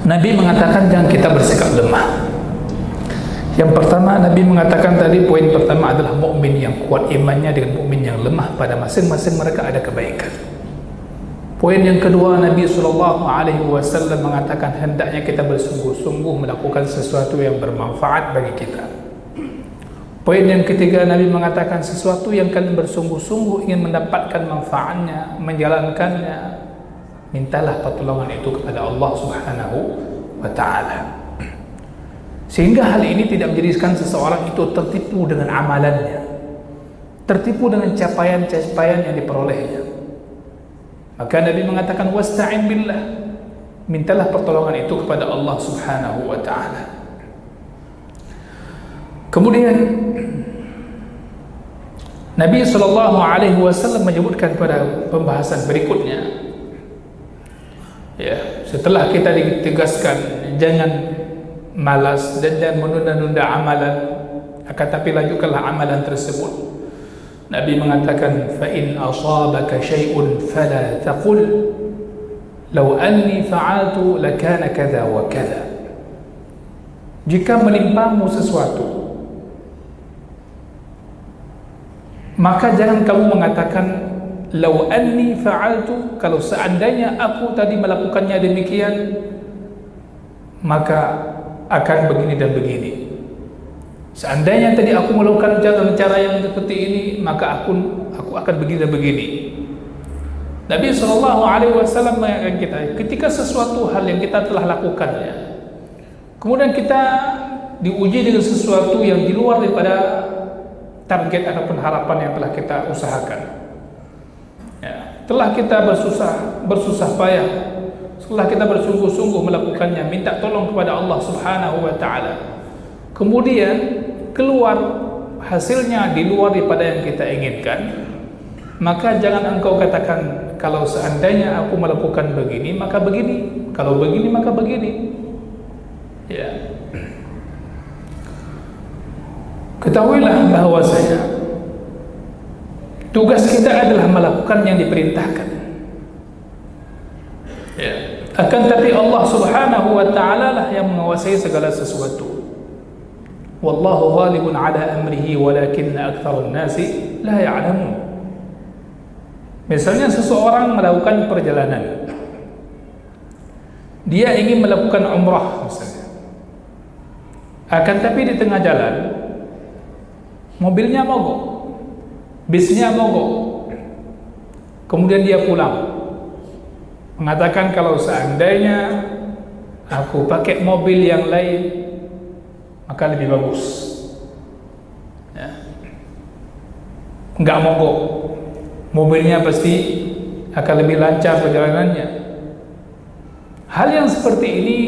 Nabi mengatakan jangan kita bersikap lemah. Yang pertama, Nabi mengatakan tadi, poin pertama adalah mukmin yang kuat imannya dengan mukmin yang lemah, pada masing-masing mereka ada kebaikan. Poin yang kedua, Nabi SAW mengatakan hendaknya kita bersungguh-sungguh melakukan sesuatu yang bermanfaat bagi kita. Poin yang ketiga, Nabi mengatakan sesuatu yang kalian bersungguh-sungguh ingin mendapatkan manfaatnya, menjalankannya, mintalah pertolongan itu kepada Allah Subhanahu wa Ta'ala. Sehingga hal ini tidak menjadikan seseorang itu tertipu dengan amalannya, tertipu dengan capaian-capaian yang diperolehnya. Maka Nabi mengatakan wasta'in billah, mintalah pertolongan itu kepada Allah Subhanahu wa Ta'ala. Kemudian Nabi SAW menyebutkan pada pembahasan berikutnya, ya, setelah kita ditegaskan jangan malas dan jangan menunda-nunda amalan, akan tapi lanjutkanlah amalan tersebut. Nabi mengatakan fa in asabaka syai'un fala taqul law anni fa'altu lakana kadza wa kadza. Jika menimpamu sesuatu, maka jangan kamu mengatakan law anni fa'altu, kalau seandainya aku tadi melakukannya demikian maka akan begini dan begini. Seandainya tadi aku melakukan jalan cara yang seperti ini, maka aku akan begini dan begini. Nabi SAW mengingatkan kita, ketika sesuatu hal yang kita telah lakukannya, kemudian kita diuji dengan sesuatu yang di luar daripada target ataupun harapan yang telah kita usahakan, ya, telah kita bersusah payah, setelah kita bersungguh-sungguh melakukannya, minta tolong kepada Allah Subhanahu wa Ta'ala, kemudian keluar hasilnya di luar daripada yang kita inginkan, maka jangan engkau katakan kalau seandainya aku melakukan begini maka begini, kalau begini maka begini, ya. Ketahuilah bahwasanya tugas kita adalah melakukan yang diperintahkan, ya. Akan tapi Allah Subhanahu wa Ta'ala lah yang menguasai segala sesuatu. Wallahu ghalibun ala amrihi walakinna aktsarun nasi la ya'lamun. Misalnya seseorang melakukan perjalanan, dia ingin melakukan umrah misalnya, akan tapi di tengah jalan mobilnya mogok, bisnya mogok, kemudian dia pulang mengatakan kalau seandainya aku pakai mobil yang lain maka lebih bagus, ya. Enggak mogok, mobilnya pasti akan lebih lancar perjalanannya. Hal yang seperti ini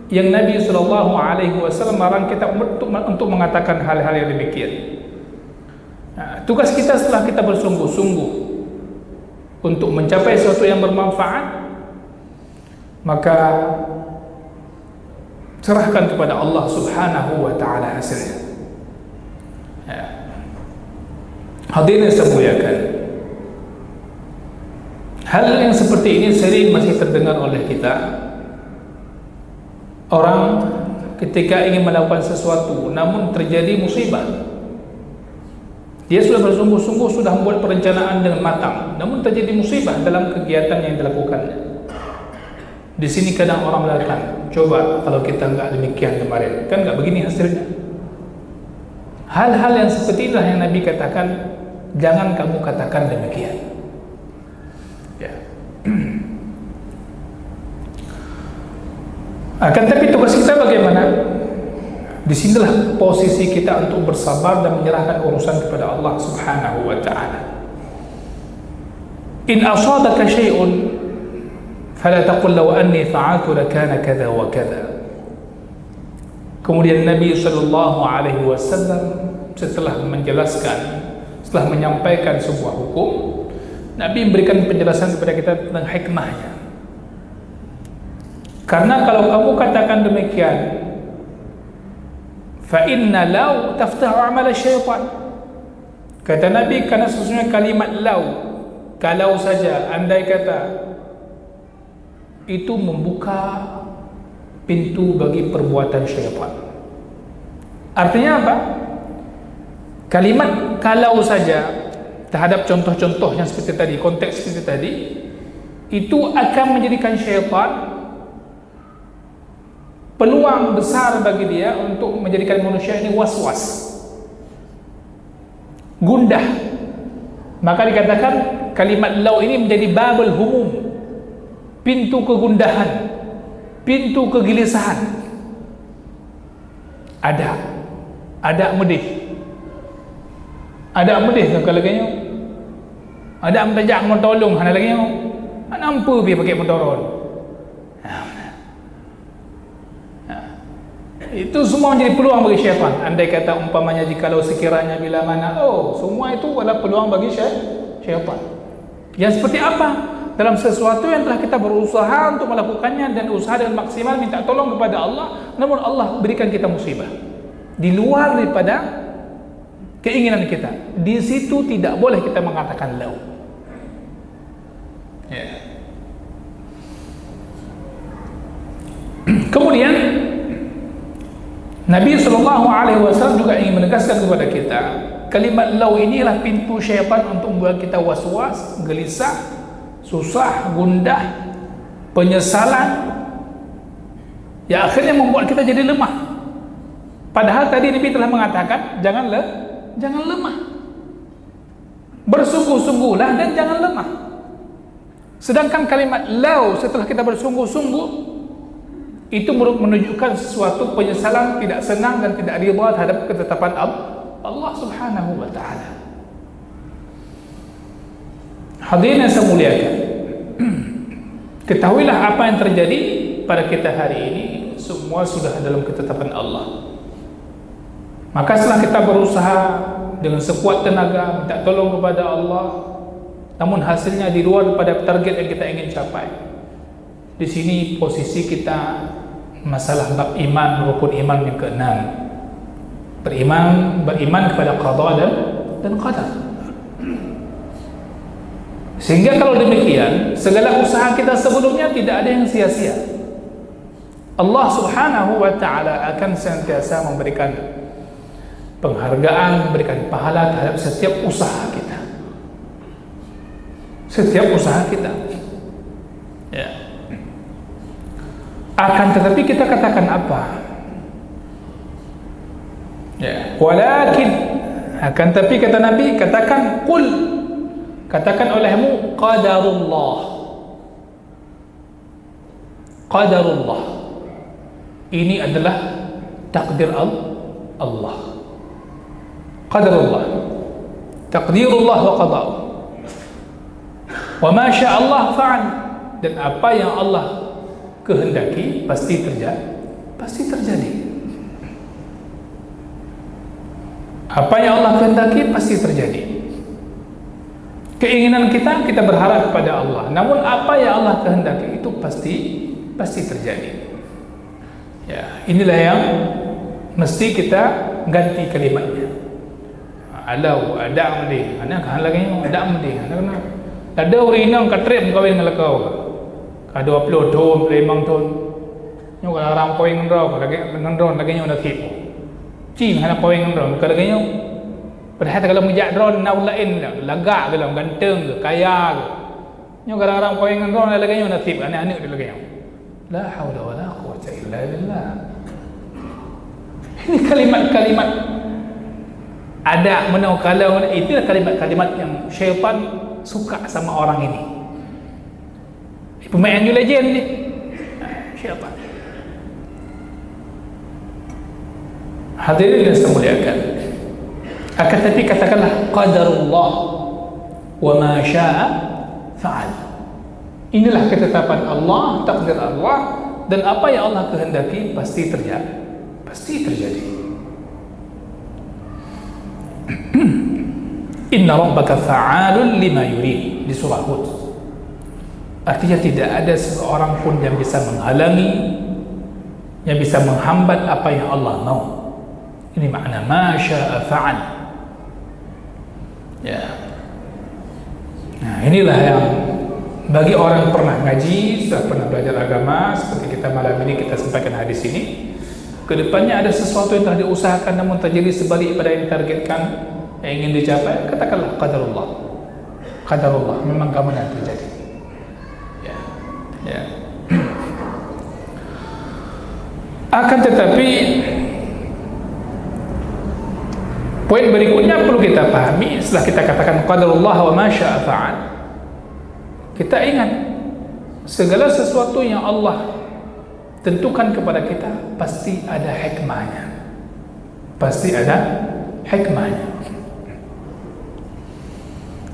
yang Nabi SAW melarang kita untuk mengatakan hal-hal yang demikian. Nah, tugas kita setelah kita bersungguh-sungguh untuk mencapai sesuatu yang bermanfaat, maka serahkan kepada Allah Subhanahu wa Ta'ala hasilnya, ya. Hadirin yang muliakan, hal yang seperti ini sering masih terdengar oleh kita. Orang ketika ingin melakukan sesuatu namun terjadi musibah, dia sudah bersungguh-sungguh, sudah membuat perencanaan dengan matang, namun terjadi musibah dalam kegiatan yang dilakukannya. Di sini kadang orang mengatakan, coba kalau kita enggak demikian kemarin, kan enggak begini hasilnya. Hal-hal yang seperti inilah yang Nabi katakan, jangan kamu katakan demikian, ya. Akan tapi tugas kita bagaimana? Disinilah posisi kita untuk bersabar dan menyerahkan urusan kepada Allah Subhanahu wa Ta'ala. In asabaka syai'un fala taqul law anni fa'altu lakana kadza wa kadza. Kemudian Nabi SAW setelah menjelaskan, setelah menyampaikan sebuah hukum, Nabi memberikan penjelasan kepada kita tentang hikmahnya. Karena kalau kamu katakan demikian, fa inna law taftahu amal syaitan, kata Nabi, karena sesungguhnya kalimat law, kalau saja, andai kata, itu membuka pintu bagi perbuatan syaitan. Artinya apa? Kalimat kalau saja terhadap contoh-contoh yang seperti tadi, konteks seperti tadi, itu akan menjadikan syaitan peluang besar bagi dia untuk menjadikan manusia ini was-was, gundah. Maka dikatakan kalimat law ini menjadi babul humum, pintu kegundahan, pintu kegelisahan. Ada medih kalau lagi ada mentajak mau tolong hana lagi nampu dia pakai motoron. Itu semua menjadi peluang bagi syaitan. Andai kata umpamanya jikalau sekiranya bila mana semua itu adalah peluang bagi syaitan. Yang seperti apa? Dalam sesuatu yang telah kita berusaha untuk melakukannya dan usaha dengan maksimal minta tolong kepada Allah, namun Allah berikan kita musibah di luar daripada keinginan kita. Di situ tidak boleh kita mengatakan law. Kemudian Nabi SAW juga ingin menegaskan kepada kita, kalimat law inilah pintu syaitan untuk membuat kita was-was, gelisah, susah, gundah, penyesalan, yang akhirnya membuat kita jadi lemah. Padahal tadi Nabi telah mengatakan jangan lemah, bersungguh-sungguhlah dan jangan lemah. Sedangkan kalimat law setelah kita bersungguh-sungguh itu menunjukkan sesuatu penyesalan, tidak senang dan tidak ridha terhadap ketetapan Allah Subhanahu wa taala. Hadirin yang saya muliakan, ketahuilah apa yang terjadi pada kita hari ini semua sudah dalam ketetapan Allah. Maka setelah kita berusaha dengan sekuat tenaga minta tolong kepada Allah, namun hasilnya di luar daripada target yang kita ingin capai, di sini posisi kita masalah bab iman, rukun iman yang keenam, beriman kepada qada dan qadar. Sehingga kalau demikian, segala usaha kita sebelumnya tidak ada yang sia-sia. Allah Subhanahu wa taala akan senantiasa memberikan penghargaan, memberikan pahala terhadap setiap usaha kita. Setiap usaha kita. Ya. Akan tetapi kita katakan apa? Ya, walakin, akan tetapi kata Nabi, katakan qul, katakan olehmu qadarullah. Qadarullah. Ini adalah takdir Allah. Qadarullah. Takdirullah wa qada'u. Wa ma syaa Allah fa'al. Dan apa yang Allah kehendaki pasti terjadi. Apa yang Allah kehendaki pasti terjadi. Keinginan kita berharap kepada Allah, namun apa yang Allah kehendaki itu pasti terjadi. Ya, inilah yang mesti kita ganti kalimatnya. Alau ada mending, anak kan lagi ada mending, anak kena. Ada orang yang katrip kawin dengan kau. Ka 20 tahun, 5 tahun. Nyo kalau orang kawin dengan lagi nendron lagi nyo nak tipu. Cing hana kawin dengan kalau lagi nyo. Padahal kalau menjak drone nak lain lagak ke dalam ganteng ke kaya ke. Nyo kalau orang kawin dengan drone lagi nyo nak tipu anak-anak dia lagi nyo. La haula wala quwwata illa billah. Ini kalimat-kalimat ada menau kalau itulah kalimat-kalimat yang syaitan suka sama orang ini. Pemain New Legend ni syaitan. Hadirin yang saya muliakan, akan tapi katakanlah qadarullah wa ma syaa fa'al. Inilah ketetapan Allah, takdir Allah, dan apa yang Allah kehendaki pasti terjadi. Inna rabbaka fa'alun lima yurid, di surah Hud. Artinya tidak ada seseorang pun yang bisa menghalangi, yang bisa menghambat apa yang Allah mau. Ini makna ma syaa fa'al. Ya. Nah, inilah yang Bagi orang yang pernah ngaji, sudah pernah belajar agama, seperti kita malam ini kita sampaikan hadis ini, kedepannya ada sesuatu yang telah diusahakan namun terjadi sebalik pada yang ditargetkan, yang ingin dicapai, katakanlah qadarullah. Qadarullah, memang keamanan terjadi. Ya. Akan tetapi poin berikutnya perlu kita pahami setelah kita katakan qadarullah wa ma syaa fa'al. Kita ingat segala sesuatu yang Allah tentukan kepada kita pasti ada hikmahnya. Pasti ada hikmahnya.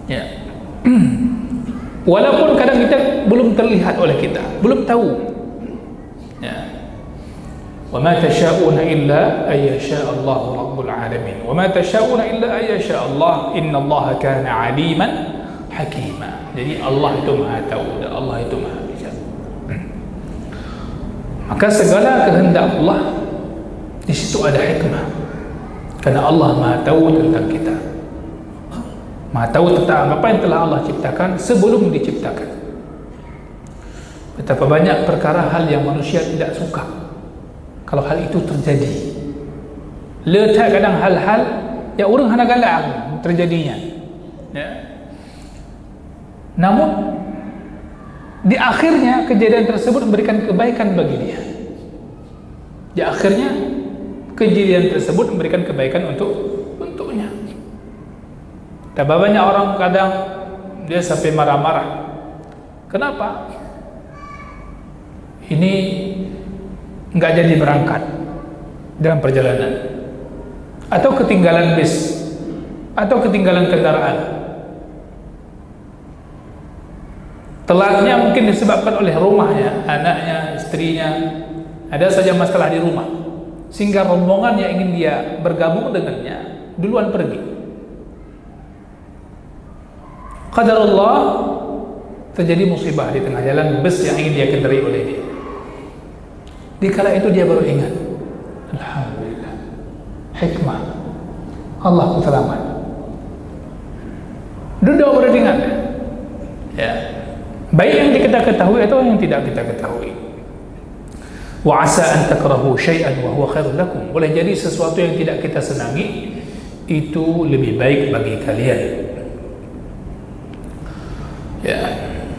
Ya. Walaupun kadang kita belum terlihat oleh kita, belum tahu. Ya. Wa ma tasyauna illa ay yasha Allah rabbul alamin. Wa ma tasyauna illa ay yasha Allah, innallaha kana aliman hakima. Jadi Allah itu Maha tahu dan Allah itu Maha bijaksana. Maka segala kehendak Allah di situ ada hikmah. Karena Allah Maha tahu tentang kita. Maha tahu tentang apa yang telah Allah ciptakan sebelum diciptakan. Betapa banyak perkara hal yang manusia tidak suka kalau hal itu terjadi. Letak kadang hal-hal yang orang hana galak terjadinya. Ya. Namun di akhirnya kejadian tersebut memberikan kebaikan bagi dia. Di akhirnya kejadian tersebut memberikan kebaikan untuknya. Dan banyak orang kadang dia sampai marah-marah. Kenapa? Ini nggak jadi berangkat dalam perjalanan, atau ketinggalan bis, atau ketinggalan kendaraan. Telatnya mungkin disebabkan oleh rumahnya, anaknya, istrinya, ada saja masalah di rumah, sehingga rombongan yang ingin dia bergabung dengannya duluan pergi. Qadarullah, terjadi musibah di tengah jalan bus yang ingin dia kendarai oleh dia. Di kala itu dia baru ingat, alhamdulillah, hikmah Allah selamat. Duduk beringat, ya. Baik yang kita ketahui atau yang tidak kita ketahui. Wa asa an takrahu syai'an wa huwa khairun lakum. Boleh jadi sesuatu yang tidak kita senangi itu lebih baik bagi kalian. Ya,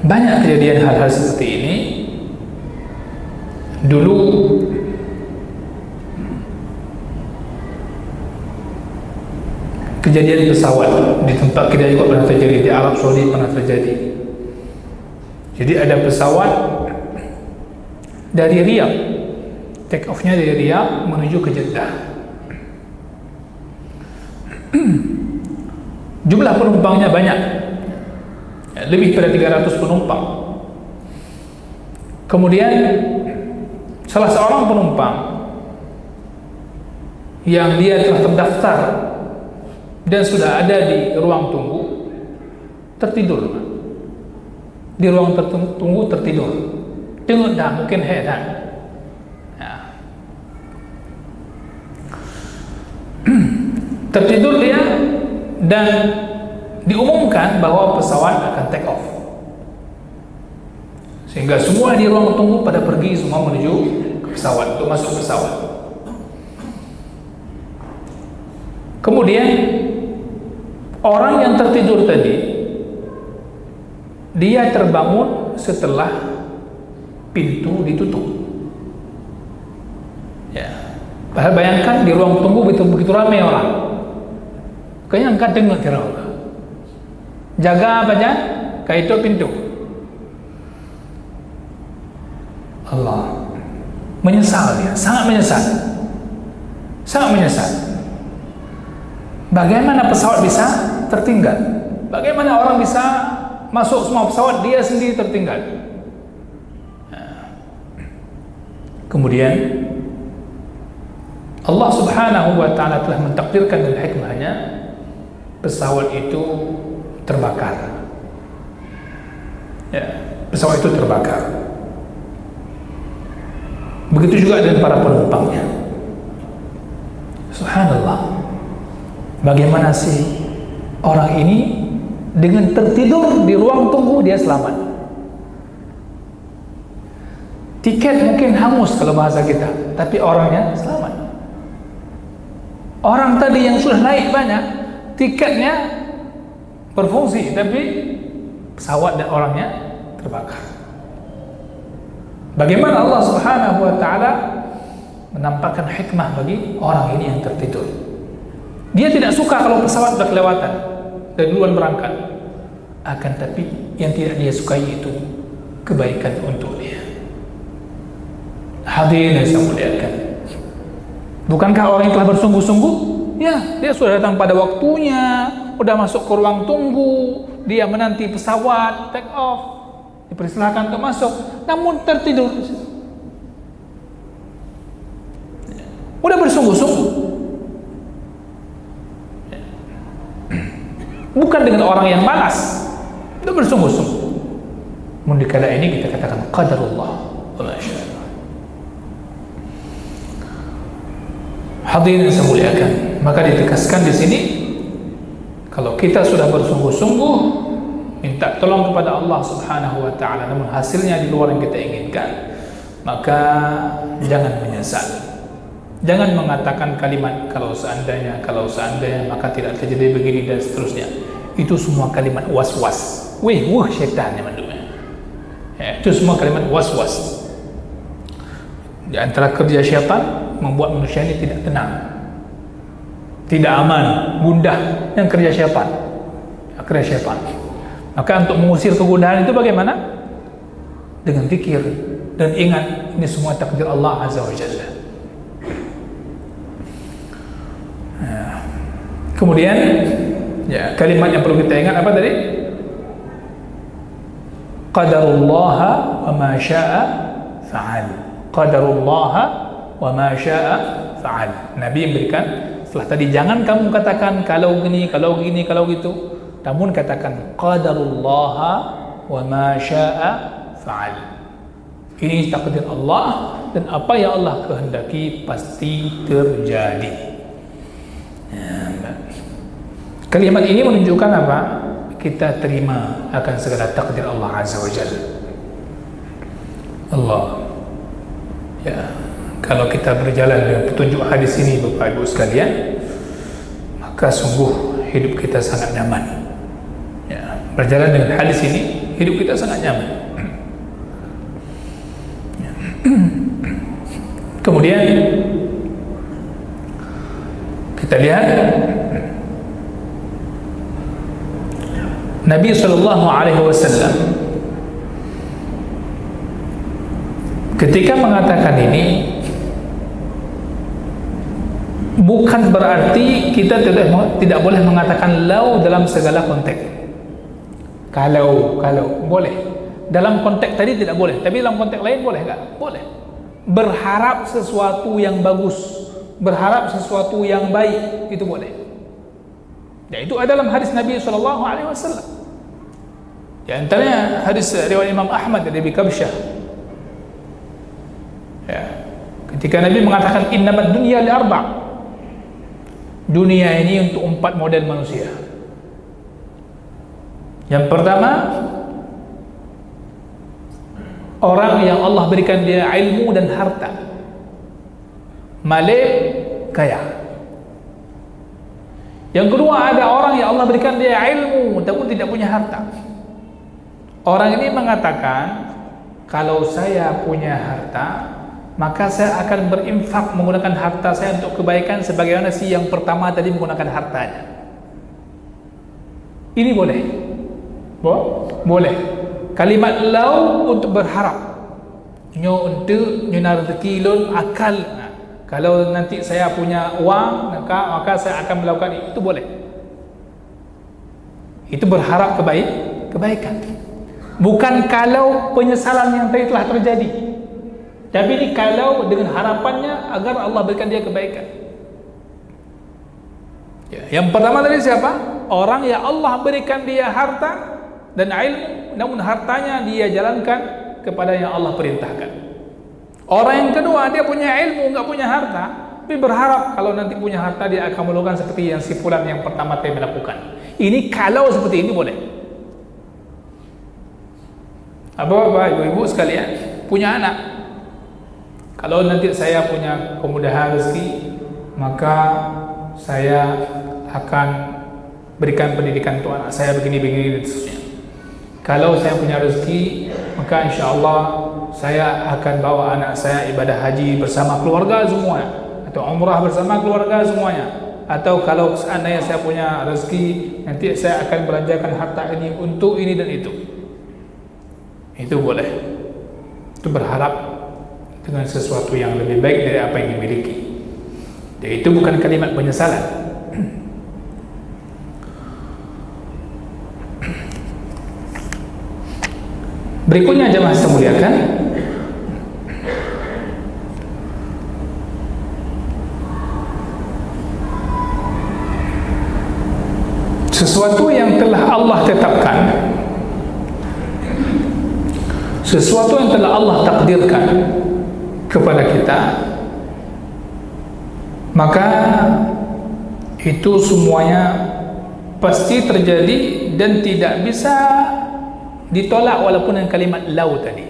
banyak kejadian hal-hal seperti ini. Dulu kejadian pesawat di tempat kita juga pernah terjadi, di Arab Saudi pernah terjadi. Jadi ada pesawat dari Riyadh, take off-nya dari Riyadh menuju ke Jeddah. Jumlah penumpangnya banyak, lebih dari 300 penumpang. Kemudian salah seorang penumpang yang dia telah terdaftar dan sudah ada di ruang tunggu tertidur. Di ruang tunggu tertidur. Tengok dah mungkin heran. Ya. Tertidur dia dan diumumkan bahwa pesawat akan take off. Sehingga semua di ruang tunggu pada pergi semua menuju ke pesawat untuk masuk pesawat. Kemudian orang yang tertidur tadi dia terbangun setelah pintu ditutup. Ya. Bayangkan di ruang tunggu begitu ramai orang. Kayaknya engkau dengar kira Allah. Jaga apa aja? Kayak itu pintu. Allah menyesal dia, sangat menyesal. Sangat menyesal. Bagaimana pesawat bisa tertinggal? Bagaimana orang bisa masuk semua pesawat, dia sendiri tertinggal. Kemudian Allah subhanahu wa ta'ala telah mentakdirkan dengan hikmahnya pesawat itu terbakar. Ya, pesawat itu terbakar. Begitu juga dengan para penumpangnya. Subhanallah, bagaimana sih orang ini dengan tertidur di ruang tunggu dia selamat? Tiket mungkin hangus kalau bahasa kita, tapi orangnya selamat. Orang tadi yang sudah naik banyak, tiketnya berfungsi, tapi pesawat dan orangnya terbakar. Bagaimana Allah Subhanahu wa Ta'ala menampakkan hikmah bagi orang ini yang tertidur. Dia tidak suka kalau pesawat sudah kelewatan dan duluan berangkat, akan tapi yang tidak dia sukai itu kebaikan untuk dia. Hadirin yang saya muliakan, bukankah orang yang telah bersungguh-sungguh? Ya, dia sudah datang pada waktunya, sudah masuk ke ruang tunggu, dia menanti pesawat take off, dipersilahkan untuk masuk, namun tertidur. Udah bersungguh-sungguh. Bukan dengan orang yang malas, udah bersungguh-sungguh. Namun di kala ini kita katakan qadarullah wa ma syaa. Hadirin yang saya muliakan, maka ditegaskan di sini, kalau kita sudah bersungguh-sungguh minta tolong kepada Allah Subhanahu wa Ta'ala, namun hasilnya di luar yang kita inginkan, maka jangan menyesal. Jangan mengatakan kalimat kalau seandainya, maka tidak terjadi begini dan seterusnya. Itu semua kalimat was-was. Syaitan yang mendukungnya. Ya, itu semua kalimat was-was. Di antara kerja syaitan membuat manusia ini tidak tenang, tidak aman, gundah. Yang kerja syaitan. Maka untuk mengusir kegundahan itu bagaimana? Dengan zikir dan ingat ini semua takdir Allah Azza wa Jalla. Kemudian ya, kalimat yang perlu kita ingat apa tadi? Qadarullah wa ma syaa fa'al. Qadarullah wa ma syaa fa'al. Nabi memberikan setelah tadi, jangan kamu katakan kalau gini, kalau gini, kalau gitu, namun katakan qadarullah wa ma syaa fa'al. Ini takdir Allah, dan apa yang Allah kehendaki pasti terjadi. Kalimat ini menunjukkan apa? Kita terima akan segala takdir Allah Azza wa Jalla. Allah, ya, kalau kita berjalan dengan petunjuk hadis ini Bapak Ibu sekalian, maka sungguh hidup kita sangat nyaman. Ya, berjalan dengan hadis ini, hidup kita sangat nyaman. Ya. Kemudian kita lihat Nabi SAW ketika mengatakan ini, bukan berarti kita tidak boleh mengatakan lau dalam segala konteks. Kalau boleh. Dalam konteks tadi tidak boleh, tapi dalam konteks lain boleh nggak? Boleh. Berharap sesuatu yang bagus, berharap sesuatu yang baik, itu boleh. Ya, itu ada dalam hadis Nabi SAW. Di antaranya hadis riwayat Imam Ahmad dari Abi Kabsyah. Ya, ketika Nabi mengatakan innamad dunya li arba'. Dunia ini untuk 4 model manusia. Yang pertama, orang yang Allah berikan dia ilmu dan harta, malik, kaya. Yang kedua, ada orang yang Allah berikan dia ilmu tapi tidak punya harta. Orang ini mengatakan, kalau saya punya harta, maka saya akan berinfak menggunakan harta saya untuk kebaikan sebagaimana si yang pertama tadi menggunakan hartanya. Ini boleh. Boleh. Kalimat lau untuk berharap. Nyo untuk nyuna rezeki lun akal. Kalau nanti saya punya uang, maka saya akan melakukan itu, boleh. Itu berharap kebaikan. Bukan kalau penyesalan yang tadi telah terjadi, tapi ini kalau dengan harapannya agar Allah berikan dia kebaikan. Ya, yang pertama tadi siapa? Orang yang Allah berikan dia harta dan ilmu, namun hartanya dia jalankan kepada yang Allah perintahkan. Orang yang kedua, dia punya ilmu, enggak punya harta, tapi berharap kalau nanti punya harta dia akan melakukan seperti yang si fulan yang pertama tadi melakukan. Ini kalau seperti ini boleh. Bapak-bapak, ibu-ibu sekalian, punya anak, Kalau nanti saya punya kemudahan rezeki, maka saya akan berikan pendidikan untuk anak saya begini-begini dan seterusnya. Kalau saya punya rezeki, maka insya Allah saya akan bawa anak saya ibadah haji bersama keluarga semua, atau umrah bersama keluarga semuanya. Atau kalau seandainya saya punya rezeki, nanti saya akan belanjakan harta ini untuk ini dan itu. Itu boleh. Itu berharap dengan sesuatu yang lebih baik dari apa yang dimiliki. Dan itu bukan kalimat penyesalan. Berikutnya jemaah saya muliakan, sesuatu yang telah Allah tetapkan, sesuatu yang telah Allah takdirkan kepada kita, maka itu semuanya pasti terjadi dan tidak bisa ditolak walaupun dengan kalimat lau tadi.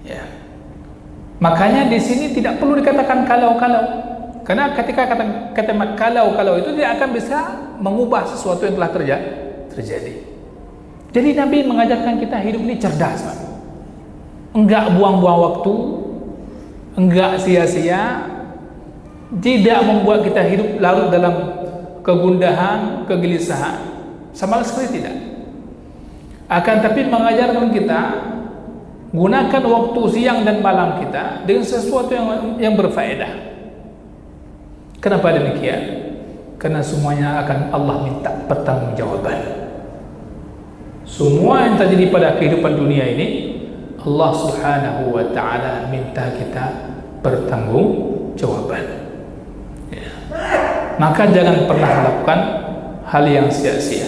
Ya. Makanya di sini tidak perlu dikatakan kalau-kalau, karena ketika kalimat kalau itu tidak akan bisa mengubah sesuatu yang telah terjadi. Jadi Nabi mengajarkan kita hidup ini cerdas, Pak. Enggak buang-buang waktu, enggak sia-sia, tidak membuat kita hidup larut dalam kegundahan, kegelisahan, sama sekali tidak. Akan tapi mengajarkan kita gunakan waktu siang dan malam kita dengan sesuatu yang berfaedah. Kenapa demikian? Karena semuanya akan Allah minta pertanggungjawaban. Semua yang terjadi pada kehidupan dunia ini, Allah Subhanahu wa ta'ala minta kita pertanggungjawaban. Ya. Maka jangan pernah melakukan hal yang sia-sia.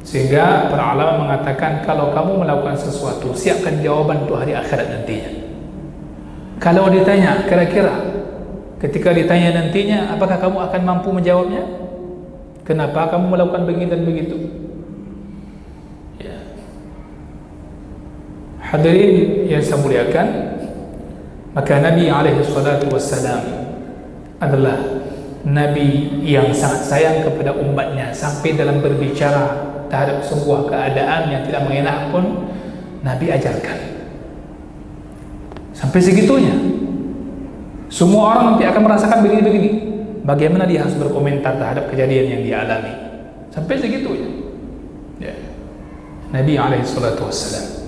Sehingga para ulama mengatakan, kalau kamu melakukan sesuatu, siapkan jawaban untuk hari akhirat nantinya. Kalau ditanya, kira-kira ketika ditanya nantinya, apakah kamu akan mampu menjawabnya? Kenapa kamu melakukan begini dan begitu? Ya. Hadirin yang saya muliakan, maka Nabi SAW adalah Nabi yang sangat sayang kepada umatnya, sampai dalam berbicara terhadap sebuah keadaan yang tidak mengenak pun Nabi ajarkan. Sampai segitunya. Semua orang nanti akan merasakan begini-begini. Bagaimana dia harus berkomentar terhadap kejadian yang dia alami. Sampai segitunya. Ya. Nabi SAW.